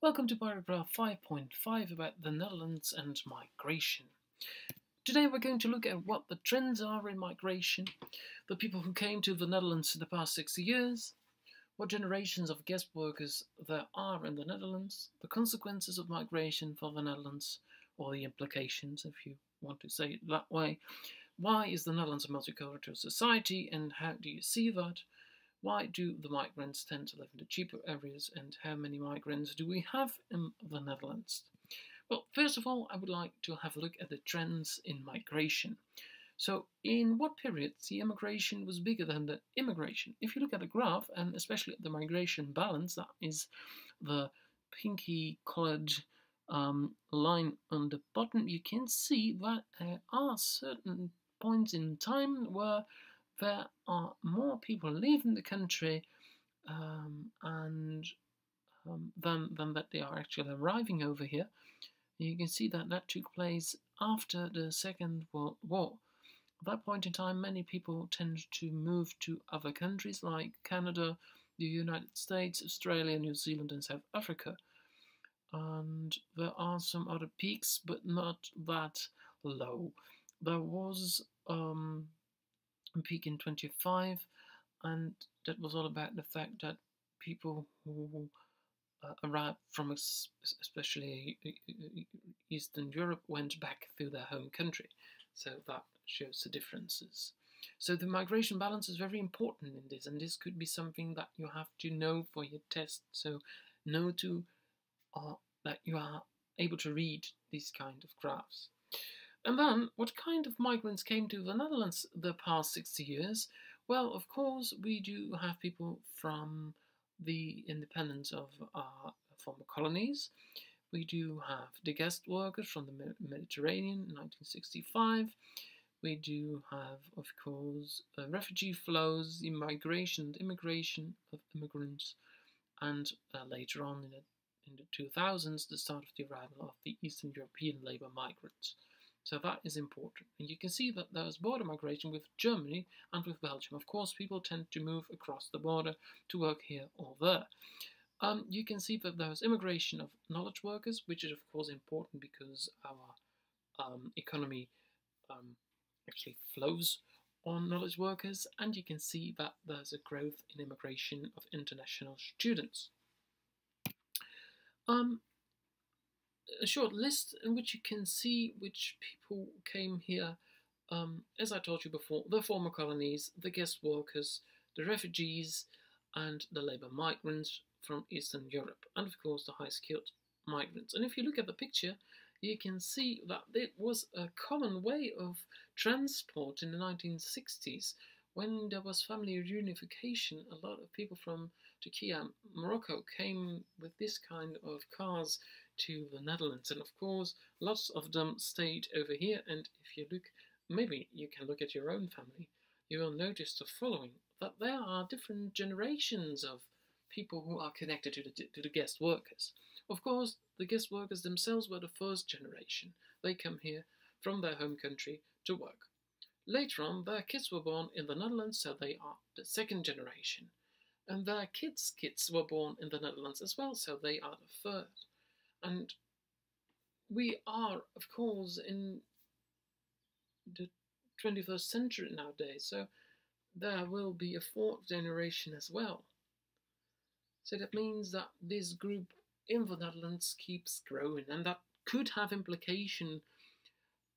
Welcome to paragraph 5.5 about the Netherlands and migration. Today we're going to look at what the trends are in migration, the people who came to the Netherlands in the past 60 years, what generations of guest workers there are in the Netherlands, the consequences of migration for the Netherlands, or the implications if you want to say it that way. Why is the Netherlands a multicultural society and how do you see that? Why do the migrants tend to live in the cheaper areas and how many migrants do we have in the Netherlands? Well, first of all, I would like to have a look at the trends in migration. So, in what periods the immigration was bigger than the immigration? If you look at the graph, and especially at the migration balance, that is the pinky coloured line on the bottom, you can see that there are certain points in time where there are more people leaving the country than that they are actually arriving over here. You can see that that took place after the Second World War. At that point in time, many people tend to move to other countries like Canada, the United States, Australia, New Zealand, and South Africa. And there are some other peaks, but not that low. There was peak in 25, and that was all about the fact that people who arrived from especially Eastern Europe went back to their home country. So that shows the differences. So the migration balance is very important in this, and this could be something that you have to know for your test. So know that you are able to read these kind of graphs. And then, what kind of migrants came to the Netherlands the past 60 years? Well, of course, we do have people from the independence of our former colonies. We do have the guest workers from the Mediterranean in 1965. We do have, of course, refugee flows, immigration and immigration of immigrants, and later on in the 2000s, the start of the arrival of the Eastern European labour migrants. So that is important. And you can see that there's border migration with Germany and with Belgium. Of course, people tend to move across the border to work here or there. You can see that there's immigration of knowledge workers, which is of course important because our economy actually flows on knowledge workers. And you can see that there's a growth in immigration of international students. A short list in which you can see which people came here. As I told you before, the former colonies, the guest workers, the refugees, and the labour migrants from Eastern Europe, and of course the high-skilled migrants. And if you look at the picture, you can see that it was a common way of transport in the 1960s. When there was family reunification, a lot of people from Turkey and Morocco came with this kind of cars to the Netherlands, and of course lots of them stayed over here. And if you look, maybe you can look at your own family, you will notice the following, that there are different generations of people who are connected to the guest workers. Of course, the guest workers themselves were the first generation. They come here from their home country to work. Later on, their kids were born in the Netherlands, so they are the second generation. And their kids' kids were born in the Netherlands as well, so they are the third. And we are, of course, in the 21st century nowadays, so there will be a fourth generation as well. So that means that this group in the Netherlands keeps growing, and that could have implication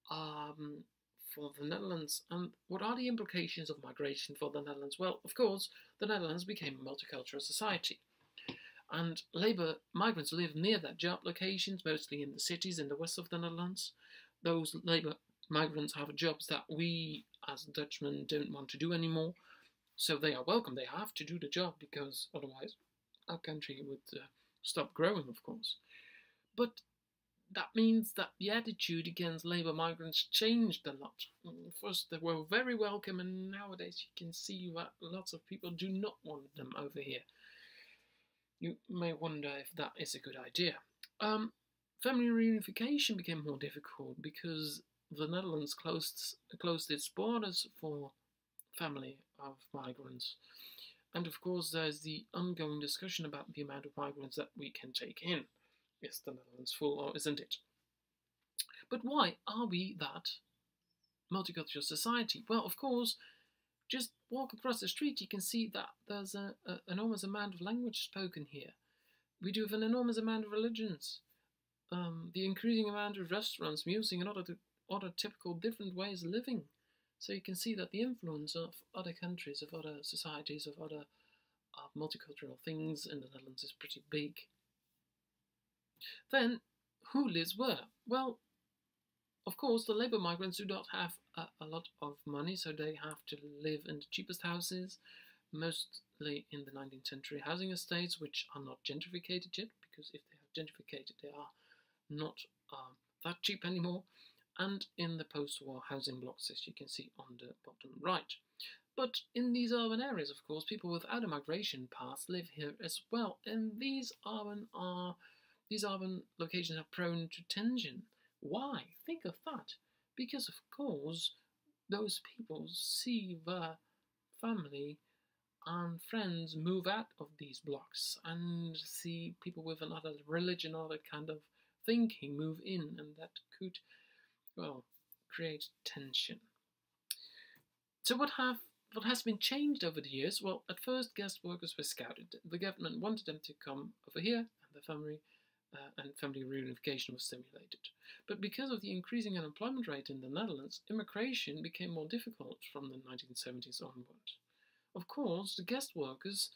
for the Netherlands. And what are the implications of migration for the Netherlands? Well, of course, the Netherlands became a multicultural society. And labour migrants live near their job locations, mostly in the cities in the west of the Netherlands. Those labour migrants have jobs that we, as Dutchmen, don't want to do anymore. So they are welcome. They have to do the job because otherwise our country would stop growing, of course. But that means that the attitude against labour migrants changed a lot. First, they were very welcome, and nowadays you can see that lots of people do not want them over here. You may wonder if that is a good idea. Family reunification became more difficult because the Netherlands closed its borders for family of migrants. And of course, there's the ongoing discussion about the amount of migrants that we can take in. Is the Netherlands full or isn't it? But why are we that multicultural society? Well, of course, just walk across the street, you can see that there's an enormous amount of language spoken here. We do have an enormous amount of religions. The increasing amount of restaurants, music, and other typical different ways of living. So you can see that the influence of other countries, of other societies, of other multicultural things in the Netherlands is pretty big. Then, who lives where? Well, of course, the labour migrants do not have a lot of money, so they have to live in the cheapest houses, mostly in the 19th century housing estates, which are not gentrificated yet, because if they are gentrificated, they are not that cheap anymore, and in the post-war housing blocks, as you can see on the bottom right. But in these urban areas, of course, people without a migration path live here as well, and these urban locations are prone to tension. Why? Think of that. Because, of course, those people see their family and friends move out of these blocks and see people with another religion, other kind of thinking move in, and that could, well, create tension. So what has been changed over the years? Well, at first guest workers were scouted. The government wanted them to come over here, and the family reunification was stimulated. But because of the increasing unemployment rate in the Netherlands, immigration became more difficult from the 1970s onward. Of course, the guest workers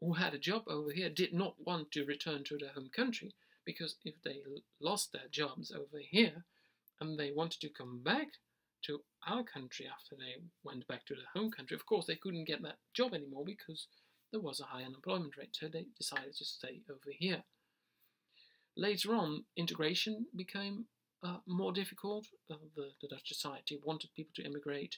who had a job over here did not want to return to their home country, because if they lost their jobs over here and they wanted to come back to our country after they went back to their home country, of course they couldn't get that job anymore because there was a high unemployment rate, so they decided to stay over here. Later on, integration became more difficult. The Dutch society wanted people to integrate,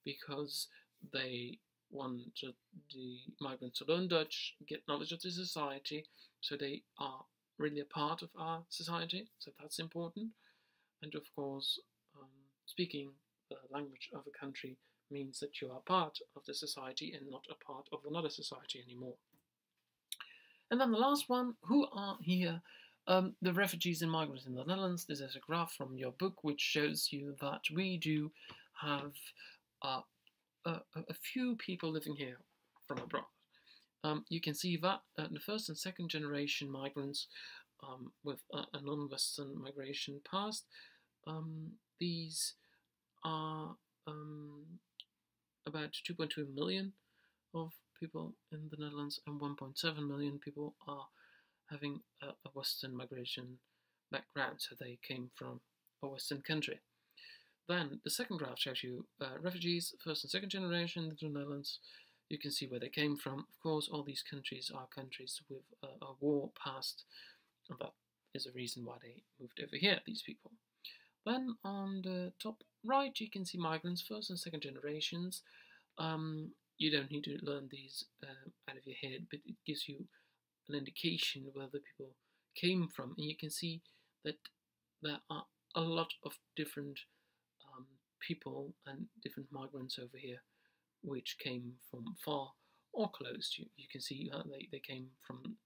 because they wanted the migrants to learn Dutch, get knowledge of the society, so they are really a part of our society, so that's important. And of course, speaking the language of a country means that you are part of the society and not a part of another society anymore. And then the last one, who are here? The refugees and migrants in the Netherlands. This is a graph from your book which shows you that we do have a few people living here from abroad. You can see that the first and second generation migrants with a non-Western migration past, these are about 2.2 million of people in the Netherlands, and 1.7 million people are having a Western migration background, so they came from a Western country. Then the second graph shows you refugees, first and second generation in the Netherlands. You can see where they came from. Of course, all these countries are countries with a war past, and that is a reason why they moved over here, these people. Then on the top right, you can see migrants, first and second generations. You don't need to learn these out of your head, but it gives you an indication where the people came from. And you can see that there are a lot of different people and different migrants over here, which came from far or close. You can see they came from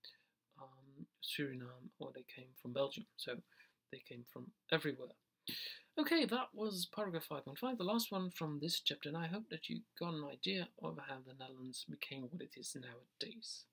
Suriname, or they came from Belgium, so they came from everywhere. Okay, that was paragraph 5.5, the last one from this chapter, and I hope that you got an idea of how the Netherlands became what it is nowadays.